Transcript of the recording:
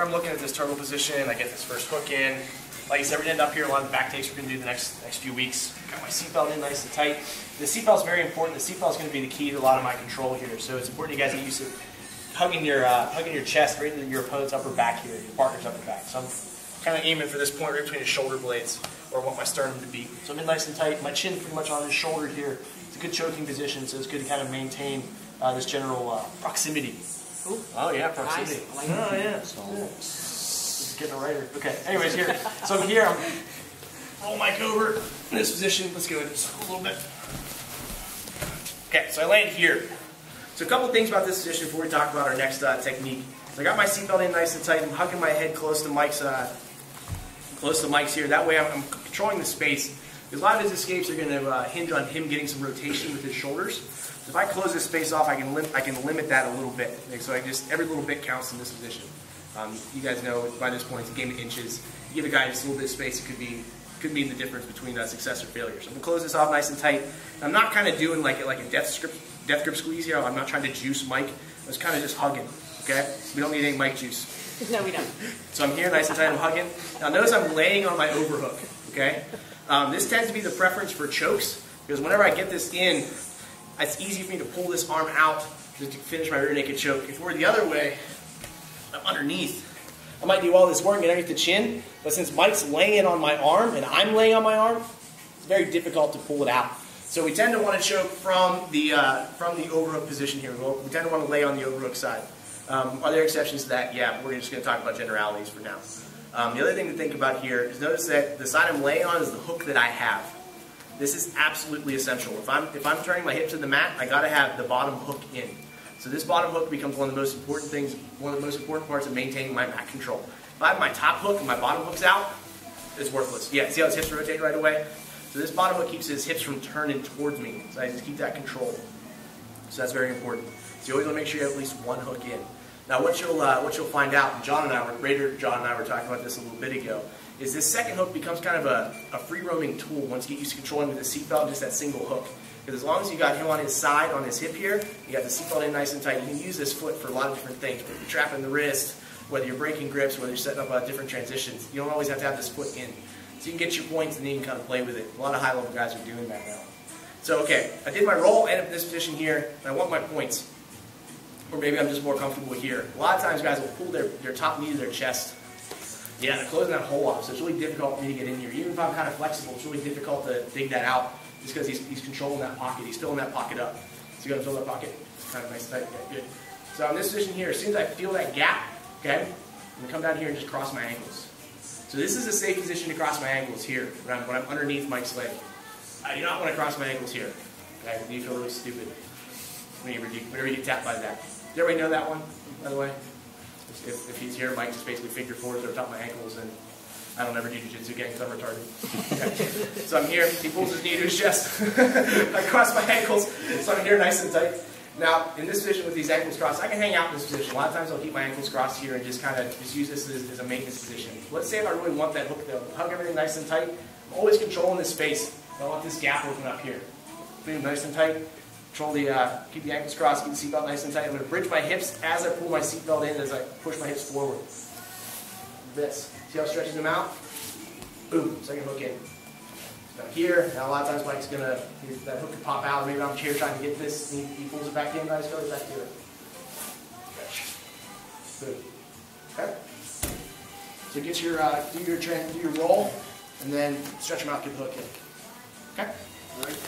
whenever I'm looking at this turtle position, I get this first hook in. Like I said, we're going to end up here a lot of the back takes we're going to do the next few weeks. Got my seatbelt in nice and tight. The seatbelt is very important. The seatbelt is going to be the key to a lot of my control here. So it's important you guys get used to hugging your chest right into your opponent's upper back here, your partner's upper back. So I'm kind of aiming for this point right between his shoulder blades, or I want my sternum to be. So I'm in nice and tight. My chin pretty much on his shoulder here. It's a good choking position, so it's good to kind of maintain this general proximity. Ooh. Oh yeah, proximity. Nice. Like oh yeah. Just getting a writer. Okay. Anyways, here. So I'm here. I'm roll Mike over in this position. Let's go just a little bit. Okay. So I land here. So a couple of things about this position before we talk about our next technique. So I got my seatbelt in nice and tight. I'm hugging my head close to Mike's here. That way I'm controlling the space. Because a lot of his escapes are going to hinge on him getting some rotation with his shoulders. So if I close this space off, I can limit that a little bit. So every little bit counts in this position. You guys know by this point it's a game of inches. You give a guy just a little bit of space, it could mean the difference between success or failure. So I'm gonna close this off nice and tight. And I'm not kind of doing like a death grip squeeze here. I'm not trying to juice Mike. I was kind of just hugging. Okay, we don't need any Mike juice. No, we don't. So I'm here nice and tight. I'm hugging. Now notice I'm laying on my overhook. Okay, this tends to be the preference for chokes because whenever I get this in, it's easy for me to pull this arm out to finish my rear naked choke. If we're the other way, I'm underneath. I might do all this work underneath the chin, but since Mike's laying on my arm and I'm laying on my arm, it's very difficult to pull it out. So we tend to want to choke from the overhook position here. We tend to want to lay on the overhook side. Are there exceptions to that? Yeah, we're just going to talk about generalities for now. The other thing to think about here is notice that the side I'm laying on is the hook that I have. This is absolutely essential. If I'm turning my hip to the mat, I got to have the bottom hook in. So this bottom hook becomes one of the most important things, one of the most important parts of maintaining my mat control. If I have my top hook and my bottom hook's out, it's worthless. Yeah, see how his hips rotate right away? So this bottom hook keeps his hips from turning towards me. So I just keep that control. So that's very important. So you always want to make sure you have at least one hook in. Now what you'll find out, and John and I were talking about this a little bit ago, is this second hook becomes kind of a free-roaming tool once you get used to controlling with the seatbelt, just that single hook. Because as long as you got him on his side, on his hip here, you got the seatbelt in nice and tight, you can use this foot for a lot of different things. Whether you're trapping the wrist, whether you're breaking grips, whether you're setting up different transitions. You don't always have to have this foot in. So you can get your points and then you can kind of play with it. A lot of high-level guys are doing that now. So okay, I did my roll, I ended up in this position here, and I want my points. Or maybe I'm just more comfortable here. A lot of times guys will pull their top knee to their chest. Yeah, they're closing that hole off, so it's really difficult for me to get in here. Even if I'm kind of flexible, it's really difficult to dig that out just because he's controlling that pocket. He's filling that pocket up. So you got to fill that pocket. Kind of nice, tight, yeah, good. So in this position here, as soon as I feel that gap, okay, I'm going to come down here and just cross my ankles. So this is a safe position to cross my ankles here, when I'm underneath Mike's leg. I do not want to cross my ankles here. Okay, you feel really stupid whenever you get tapped by that. Does everybody know that one, by the way? If he's here, Mike just basically figure fours over top of my ankles, and I don't ever do jiu-jitsu again because I'm retarded. Okay. So I'm here, he pulls his knee to his chest. I cross my ankles, so I'm here nice and tight. Now, in this position with these ankles crossed, I can hang out in this position. A lot of times I'll keep my ankles crossed here and just kind of use this as a maintenance position. Let's say if I really want that hook though, hug everything nice and tight. I'm always controlling this space. I want this gap open up here. Boom, nice and tight. Control keep the ankles crossed, keep the seatbelt nice and tight. I'm going to bridge my hips as I pull my seatbelt in, as I push my hips forward. This. See how it stretches them out? Boom, second hook in. Now here, now a lot of times Mike's going to, that hook could pop out, maybe I'm here trying to get this, and he pulls it back in, nice, goes back to it. Stretch. Good. Okay? So get do your roll, and then stretch them out, get the hook in. Okay? All right.